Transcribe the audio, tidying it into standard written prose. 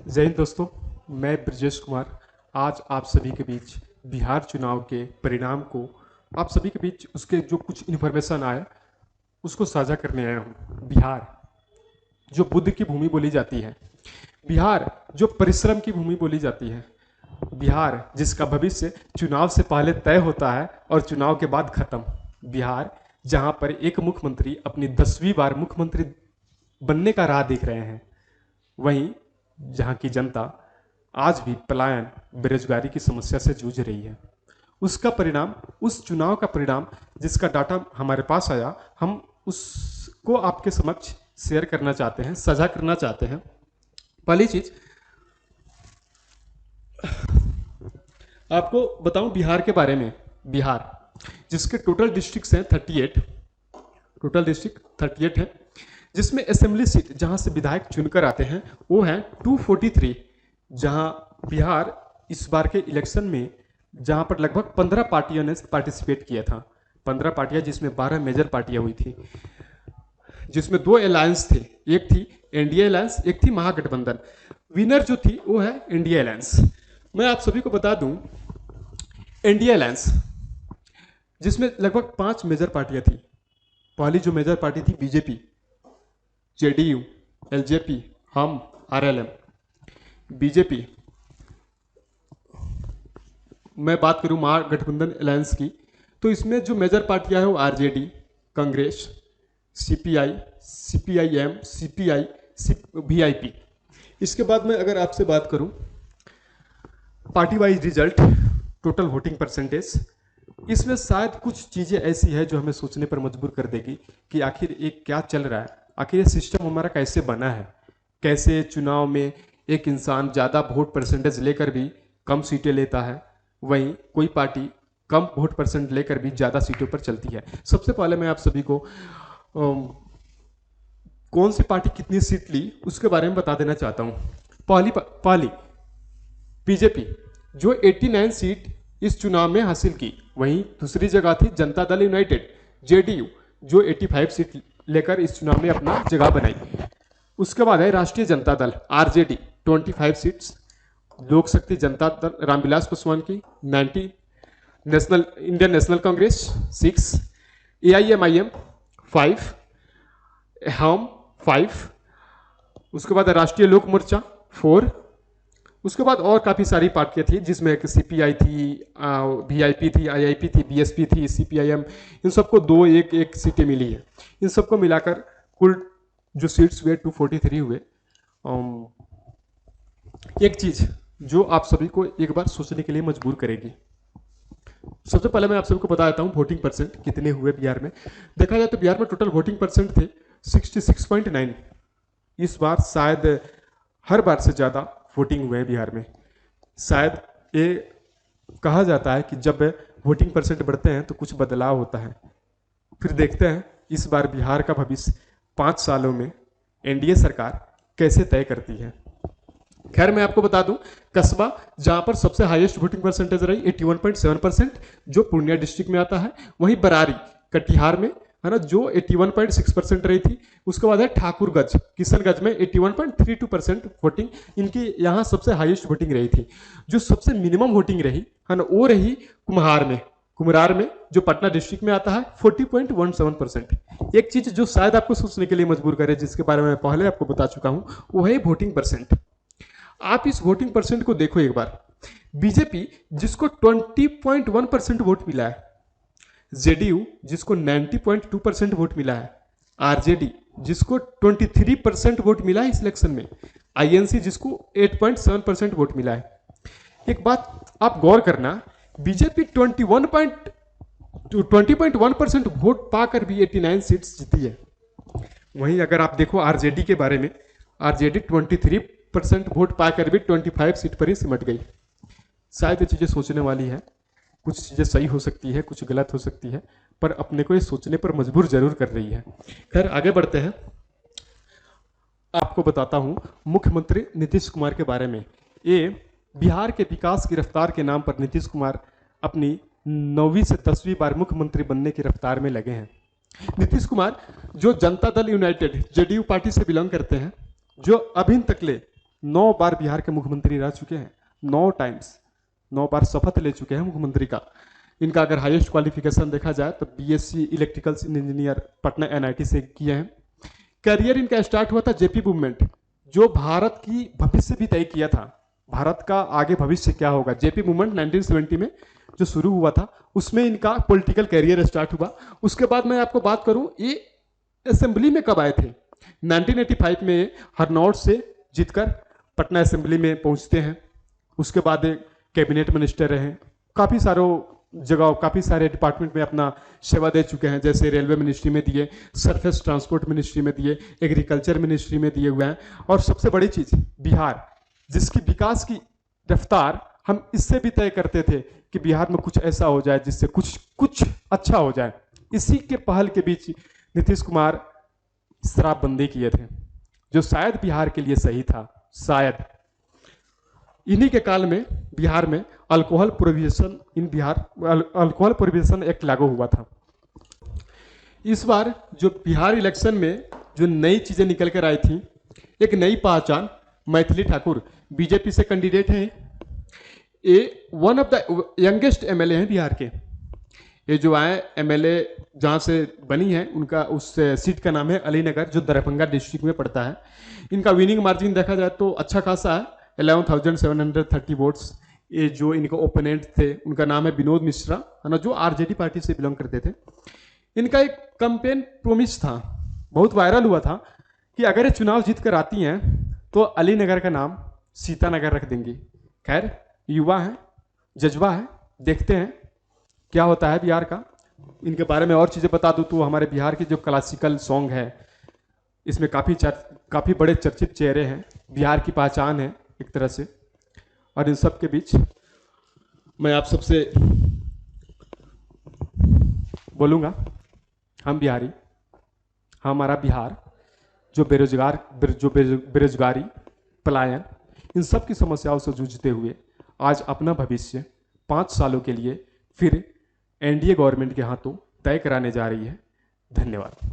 जय हिंद दोस्तों। मैं ब्रजेश कुमार आज आप सभी के बीच बिहार चुनाव के परिणाम को आप सभी के बीच उसके जो कुछ इन्फॉर्मेशन आए उसको साझा करने आया हूँ। बिहार जो बुद्ध की भूमि बोली जाती है, बिहार जो परिश्रम की भूमि बोली जाती है, बिहार जिसका भविष्य चुनाव से पहले तय होता है और चुनाव के बाद खत्म, बिहार जहां पर एक मुख्यमंत्री अपनी 10वीं बार मुख्यमंत्री बनने का राह देख रहे हैं, वहीं जहां की जनता आज भी पलायन बेरोजगारी की समस्या से जूझ रही है। उसका परिणाम, उस चुनाव का परिणाम जिसका डाटा हमारे पास आया, हम उसको आपके समक्ष शेयर करना चाहते हैं, साझा करना चाहते हैं। पहली चीज आपको बताऊं बिहार के बारे में। बिहार जिसके टोटल डिस्ट्रिक्ट्स हैं 38, टोटल डिस्ट्रिक्ट 38 है, जिसमें असेंबली सीट जहां से विधायक चुनकर आते हैं वो है 243। जहां बिहार इस बार के इलेक्शन में जहां पर लगभग 15 पार्टियों ने पार्टिसिपेट किया था, 15 पार्टियां जिसमें 12 मेजर पार्टियां हुई थी, जिसमें 2 अलायंस थे, एक थी एनडीए अलायंस, एक थी महागठबंधन। विनर जो थी वो है एनडीए अलायंस। मैं आप सभी को बता दूं, एनडीए अलायंस जिसमें लगभग 5 मेजर पार्टियां थी। पहली जो मेजर पार्टी थी बीजेपी, जेडीयू, एलजेपी, हम, आरएलएम। बीजेपी, मैं बात करूं महागठबंधन अलायंस की, तो इसमें जो मेजर पार्टियां हैं वो RJD, Congress, CPI, CPIM, CPI, VIP. इसके बाद में अगर आपसे बात करूं party wise result, total voting percentage, इसमें शायद कुछ चीज़ें ऐसी है जो हमें सोचने पर मजबूर कर देगी कि आखिर एक क्या चल रहा है, आखिर ये सिस्टम हमारा कैसे बना है, कैसे चुनाव में एक इंसान ज़्यादा वोट परसेंटेज लेकर भी कम सीटें लेता है, वहीं कोई पार्टी कम वोट परसेंट लेकर भी ज़्यादा सीटों पर चलती है। सबसे पहले मैं आप सभी को कौन सी पार्टी कितनी सीट ली उसके बारे में बता देना चाहता हूँ। पहली बीजेपी जो 89 सीट इस चुनाव में हासिल की, वहीं दूसरी जगह थी जनता दल यूनाइटेड, जेडीयू, जो 85 सीट लेकर इस चुनाव में अपना जगह बनाई। उसके बाद है राष्ट्रीय जनता दल, आरजेडी, 25 सीट्स, लोक शक्ति जनता दल रामविलास पासवान की 90, national Indian national Congress 6, AIMIM 5, हम 5, उसके बाद राष्ट्रीय लोक मोर्चा 4, उसके बाद और काफ़ी सारी पार्टियां थी जिसमें सीपीआई थी, वीआईपी थी, आईआईपी थी, बीएसपी थी, सीपीआईएम, इन सबको 2-1 सीटें मिली है। इन सबको मिलाकर कुल जो सीट्स हुए 243 हुए। एक चीज जो आप सभी को एक बार सोचने के लिए मजबूर करेगी, सबसे पहले मैं आप सभी को बता देता हूँ वोटिंग परसेंट कितने हुए बिहार में। देखा जाए तो बिहार में टोटल वोटिंग परसेंट थे 66.9। इस बार शायद हर बार से ज़्यादा वोटिंग हुए हैं बिहार में। शायद ये कहा जाता है कि जब वोटिंग परसेंट बढ़ते हैं तो कुछ बदलाव होता है। फिर देखते हैं इस बार बिहार का भविष्य 5 सालों में एनडीए सरकार कैसे तय करती है। खैर मैं आपको बता दूं, कस्बा जहां पर सबसे हाईएस्ट वोटिंग परसेंटेज रही 81.7%, जो पूर्णिया डिस्ट्रिक्ट में आता है, वहीं बरारी कटिहार में है ना, जो 81.6% रही थी। उसके बाद है ठाकुरगंज, किशनगंज में 81.32% वोटिंग, इनकी यहाँ सबसे हाईएस्ट वोटिंग रही थी। जो सबसे मिनिमम वोटिंग रही है ना, वो रही कुम्हार में जो पटना डिस्ट्रिक्ट में आता है 40.17%। एक चीज जो शायद आपको सोचने के लिए मजबूर करे, जिसके बारे में पहले आपको बता चुका हूं, वो है वोटिंग परसेंट। आप इस वोटिंग परसेंट को देखो एक बार। बीजेपी जिसको 20.1% वोट मिला है, जेडीयू जिसको 90.2% वोट मिला है, आरजेडी जिसको 23% वोट मिला है इस इलेक्शन में, आईएनसी जिसको 8.7% वोट मिला है। एक बात आप गौर करना, बीजेपी 20.1% वोट पाकर भी 89 सीट्स जीती है। वहीं अगर आप देखो आरजेडी के बारे में, आरजेडी 23% वोट पाकर भी 25 सीट पर ही सिमट गई। शायद ये चीजें सोचने वाली है, कुछ चीजें सही हो सकती है, कुछ गलत हो सकती है, पर अपने को ये सोचने पर मजबूर जरूर कर रही है। खैर आगे बढ़ते हैं, आपको बताता हूं मुख्यमंत्री नीतीश कुमार के बारे में। ये बिहार के विकास की रफ्तार के नाम पर नीतीश कुमार अपनी 9वीं से 10वीं बार मुख्यमंत्री बनने की रफ्तार में लगे हैं। नीतीश कुमार जो Janata Dal United JDU party से बिलोंग करते हैं, जो अभी तक ले 9 बार बिहार के मुख्यमंत्री रह चुके हैं, 9 टाइम्स, 9 बार शपथ ले चुके हैं मुख्यमंत्री का। इनका अगर हाईएस्ट क्वालिफिकेशन देखा जाए तो BSc electrical engineer Patna NIT से किए हैं। करियर इनका स्टार्ट हुआ था जेपी मूवमेंट, जो भारत की भविष्य भी तय किया था, भारत का आगे भविष्य क्या होगा। जेपी मूवमेंट 1970 में जो शुरू हुआ था, उसमें इनका पॉलिटिकल करियर स्टार्ट हुआ। उसके बाद मैं आपको बात करूं, ये असेंबली में कब आए थे। 1985 में हरनौत से जीतकर पटना असेंबली में पहुंचते हैं। उसके बाद कैबिनेट मिनिस्टर रहे, काफ़ी सारों जगह काफ़ी सारे डिपार्टमेंट में अपना सेवा दे चुके हैं, जैसे रेलवे मिनिस्ट्री में दिए, सरफेस ट्रांसपोर्ट मिनिस्ट्री में दिए, एग्रीकल्चर मिनिस्ट्री में दिए हुए हैं। और सबसे बड़ी चीज़ बिहार, जिसकी विकास की रफ्तार हम इससे भी तय करते थे कि बिहार में कुछ ऐसा हो जाए जिससे कुछ अच्छा हो जाए। इसी के पहल के बीच नीतीश कुमार शराबबंदी किए थे, जो शायद बिहार के लिए सही था, शायद। इन्हीं के काल में बिहार में अल्कोहल प्रोहिबिशन एक्ट लागू हुआ था। इस बार जो बिहार इलेक्शन में जो नई चीजें निकल कर आई थी, एक नई पहचान, मैथिली ठाकुर बीजेपी से कैंडिडेट हैं। ये one of the youngest MLA हैं बिहार के। ये जो आए एमएलए जहाँ से बनी है, उनका उस सीट का नाम है अलीनगर, जो दरभंगा डिस्ट्रिक्ट में पड़ता है। इनका विनिंग मार्जिन देखा जाए तो अच्छा खासा है, 11,730 वोट्स। ये जो इनके ओपोनेंट थे उनका नाम है विनोद मिश्रा, है ना, जो आरजेडी पार्टी से बिलोंग करते थे। इनका एक कैंपेन प्रोमिस था, बहुत वायरल हुआ था, कि अगर ये चुनाव जीत कर आती हैं तो अलीनगर का नाम सीतानगर रख देंगे। खैर, युवा हैं, जज्बा है, देखते हैं क्या होता है बिहार का। इनके बारे में और चीज़ें बता दूं तो हमारे बिहार के जो क्लासिकल सॉन्ग है, इसमें काफ़ी बड़े चर्चित चेहरे हैं, बिहार की पहचान है एक तरह से। और इन सब के बीच मैं आप सबसे बोलूँगा, हम बिहारी, हमारा बिहार जो बेरोजगारी, पलायन, इन सब की समस्याओं से जूझते हुए आज अपना भविष्य 5 सालों के लिए फिर एनडीए गवर्नमेंट के हाथों तय कराने जा रही है। धन्यवाद।